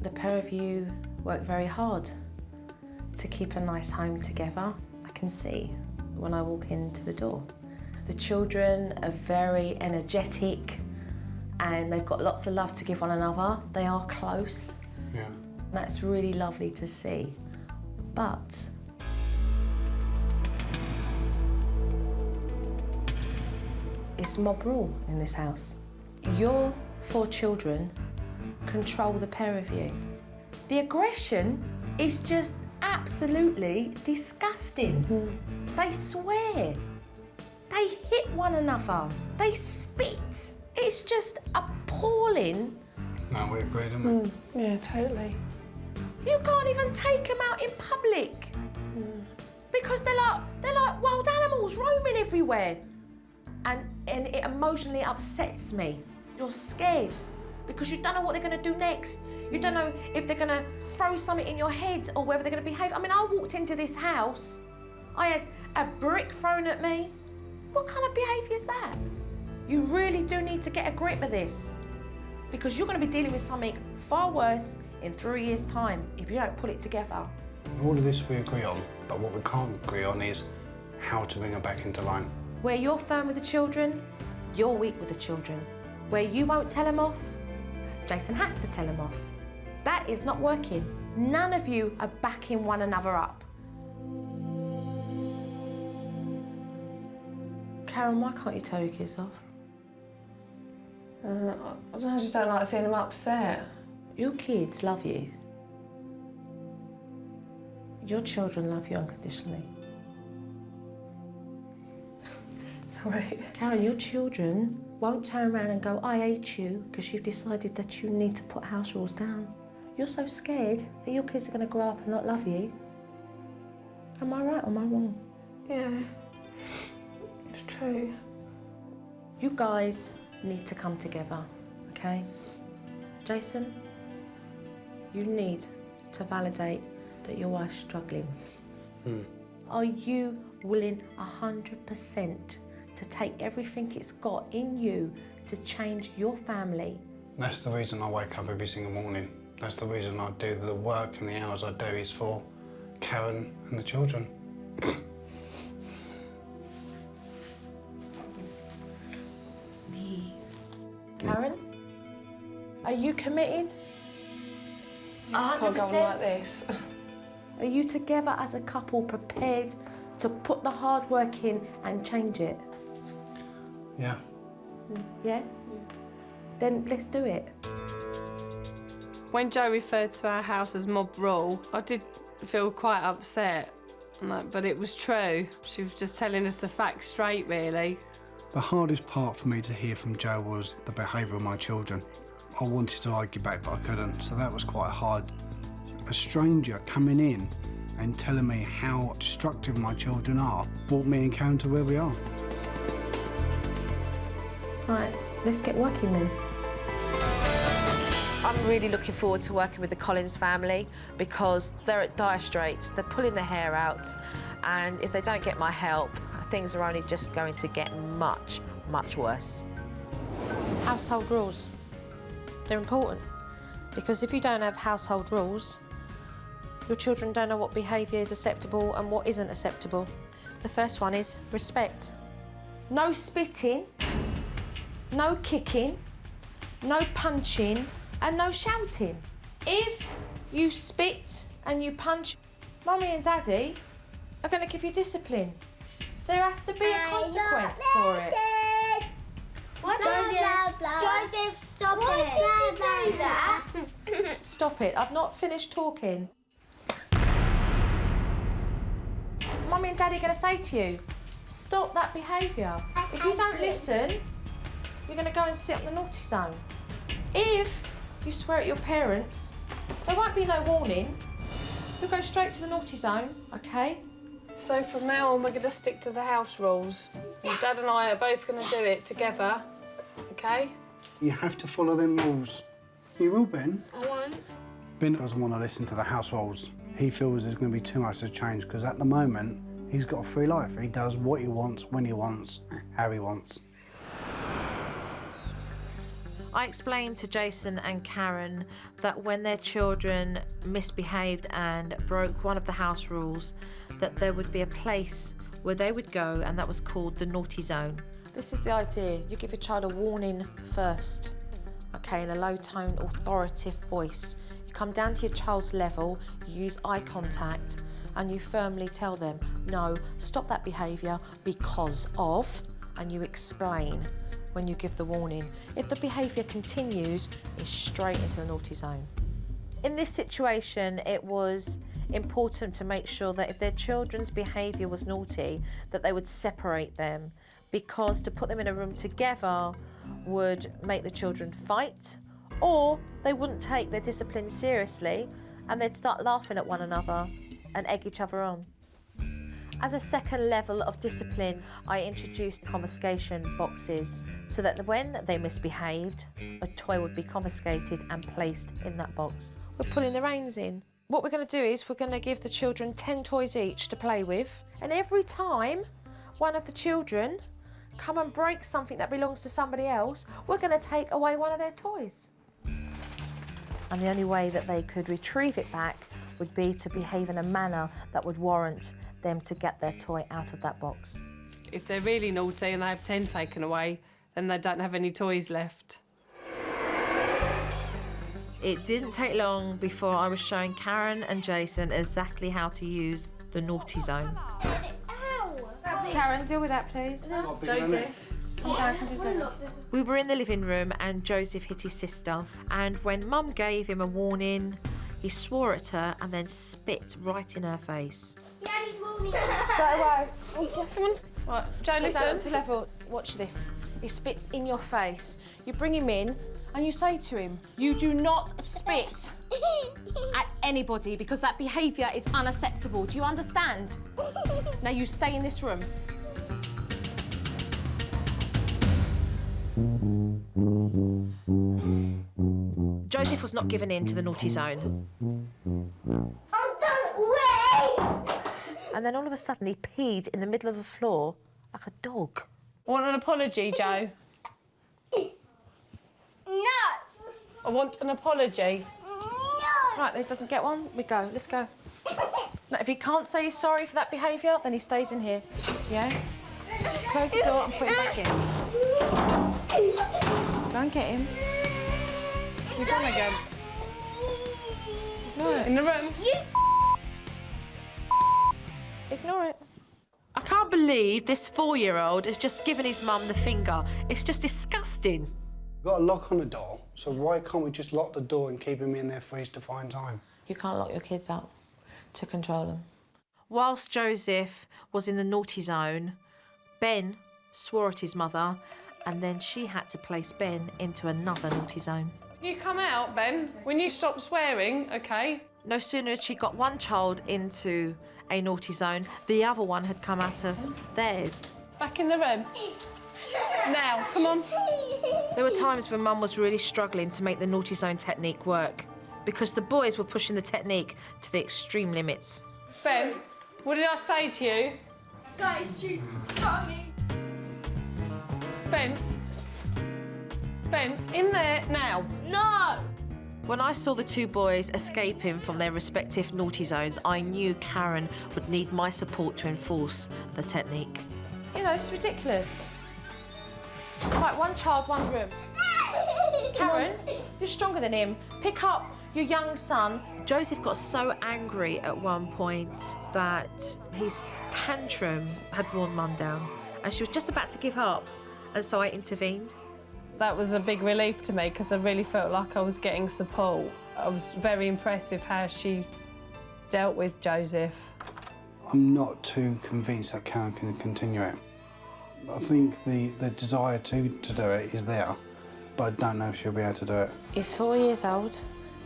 The pair of you work very hard to keep a nice home together. I can see when I walk into the door. The children are very energetic and they've got lots of love to give one another. They are close. Yeah. That's really lovely to see. But it's mob rule in this house. Your 4 children control the pair of you. The aggression is just absolutely disgusting. They swear. They hit one another. They spit. It's just appalling. No, we agree, don't we? Yeah, totally. You can't even take them out in public. Because they're like wild animals roaming everywhere. And it emotionally upsets me. You're scared because you don't know what they're going to do next. You don't know if they're going to throw something in your head or whether they're going to behave. I mean, I walked into this house, I had a brick thrown at me. What kind of behaviour is that? You really do need to get a grip of this because you're going to be dealing with something far worse in 3 years' time if you don't pull it together. All of this we agree on, but what we can't agree on is how to bring her back into line. Where you're firm with the children, you're weak with the children. Where you won't tell them off, Jason has to tell them off. That is not working. None of you are backing one another up. Karen, why can't you tell your kids off? I just don't like seeing them upset. Your kids love you. Your children love you unconditionally. Sorry. Karen, your children won't turn around and go, I hate you, because you've decided that you need to put house rules down. You're so scared that your kids are going to grow up and not love you. Am I right or am I wrong? Yeah, it's true. You guys need to come together, okay? Jason, you need to validate that your wife's struggling. Are you willing 100% to take everything it's got in you to change your family? That's the reason I wake up every single morning. That's the reason I do the work and the hours I do is for Karen and the children. Karen, are you committed? You just can't go on 100%? like this. Are you together as a couple prepared to put the hard work in and change it? Yeah. Yeah? Then let's do it. When Joe referred to our house as mob rule, I did feel quite upset, but it was true. She was just telling us the facts straight, really. The hardest part for me to hear from Joe was the behaviour of my children. I wanted to argue back, but I couldn't, so that was quite hard. A stranger coming in and telling me how destructive my children are brought me and Karen to where we are. Right, let's get working then. I'm really looking forward to working with the Collins family because they're at dire straits. They're pulling their hair out, and if they don't get my help, things are only just going to get much, much worse. Household rules. They're important because if you don't have household rules, your children don't know what behaviour is acceptable and what isn't acceptable. The first one is respect. No spitting, no kicking, no punching, and no shouting. If you spit and you punch, Mummy and Daddy are going to give you discipline. There has to be a consequence for it. Joseph, stop it. Why did you do that? Stop it, I've not finished talking. Mummy and Daddy are going to say to you, stop that behaviour. If you don't listen, you're going to go and sit on the naughty zone. If you swear at your parents, there won't be no warning. You'll go straight to the naughty zone, OK? So from now on, we're going to stick to the house rules. And Dad and I are both going to do it together, OK? You have to follow them rules. You will, Ben. I won't. Ben doesn't want to listen to the house rules. He feels there's going to be too much to change because at the moment, he's got a free life. He does what he wants, when he wants, how he wants. I explained to Jason and Karen that when their children misbehaved and broke one of the house rules, that there would be a place where they would go, and that was called the naughty zone. This is the idea. You give your child a warning first, okay, in a low-tone, authoritative voice. You come down to your child's level, you use eye contact, and you firmly tell them, no, stop that behaviour because of, and you explain when you give the warning. If the behaviour continues, it's straight into the naughty zone. In this situation, it was important to make sure that if their children's behaviour was naughty, that they would separate them, because to put them in a room together would make the children fight, or they wouldn't take their discipline seriously and they'd start laughing at one another and egg each other on. As a second level of discipline, I introduced confiscation boxes so that when they misbehaved, a toy would be confiscated and placed in that box. We're pulling the reins in. What we're going to do is we're going to give the children 10 toys each to play with, and every time one of the children come and break something that belongs to somebody else, we're going to take away one of their toys. And the only way that they could retrieve it back would be to behave in a manner that would warrant them to get their toy out of that box. If they're really naughty and they have 10 taken away, then they don't have any toys left. It didn't take long before I was showing Karen and Jason exactly how to use the naughty zone. Karen, deal with that, please. Joseph. We were in the living room and Joseph hit his sister, and when Mum gave him a warning, he swore at her and then spit right in her face. Daddy's warning. Straight away. Come on. Right, Joe, Down listen. to level. Watch this. He spits in your face. You bring him in and you say to him, you do not spit at anybody because that behaviour is unacceptable. Do you understand? Now you stay in this room. Joseph was not given in to the naughty zone. And then all of a sudden he peed in the middle of the floor like a dog. Want an apology, Joe? No. I want an apology. Right, he doesn't get one. We go. Let's go. Now, if he can't say he's sorry for that behaviour, then he stays in here. Yeah? Close the door and put him back in. Go and get him. You've gone again. Ignore it. In the room. Ignore it. I can't believe this 4-year-old has just given his mum the finger. It's just disgusting. We've got a lock on the door, so why can't we just lock the door and keep him in there for his defined time? You can't lock your kids up to control them. Whilst Joseph was in the naughty zone, Ben swore at his mother, and then she had to place Ben into another naughty zone. You come out, Ben, when you stop swearing, OK? No sooner had she got one child into a naughty zone, the other one had come out of theirs. Back in the room. Now, come on. There were times when Mum was really struggling to make the naughty zone technique work because the boys were pushing the technique to the extreme limits. Ben, what did I say to you? Guys, Jesus, stop me. Ben, in there now. No. When I saw the two boys escaping from their respective naughty zones, I knew Karen would need my support to enforce the technique. You know, this is ridiculous. Right, one child, one room. Karen, you're stronger than him. Pick up your young son. Joseph got so angry at one point that his tantrum had worn Mum down, and she was just about to give up, and so I intervened. That was a big relief to me because I really felt like I was getting support. I was very impressed with how she dealt with Joseph. I'm not too convinced that Karen can continue it. I think the desire to do it is there, but I don't know if she'll be able to do it. He's 4 years old.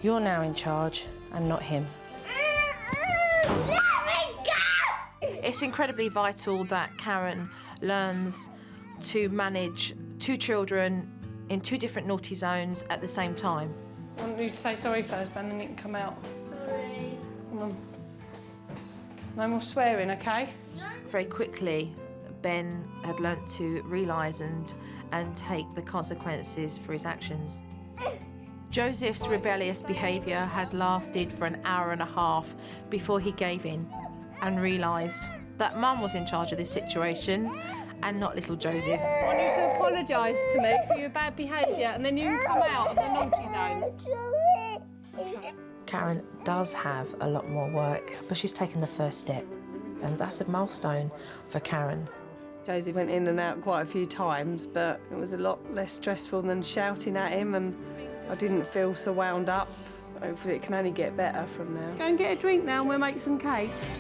You're now in charge and not him. Let me go. It's incredibly vital that Karen learns to manage two children in two different naughty zones at the same time. I want you to say sorry first, Ben, and you can come out. Sorry. Come on. No more swearing, OK? Very quickly, Ben had learnt to realise and take the consequences for his actions. Joseph's rebellious behaviour had lasted for an hour and a half before he gave in and realised that Mum was in charge of this situation and not little Joseph. I want you to apologise to me for your bad behaviour and then you can come out of the naughty zone. Karen does have a lot more work, but she's taken the first step, and that's a milestone for Karen. Josie went in and out quite a few times, but it was a lot less stressful than shouting at him, and I didn't feel so wound up. Hopefully it can only get better from now. Go and get a drink now and we'll make some cakes.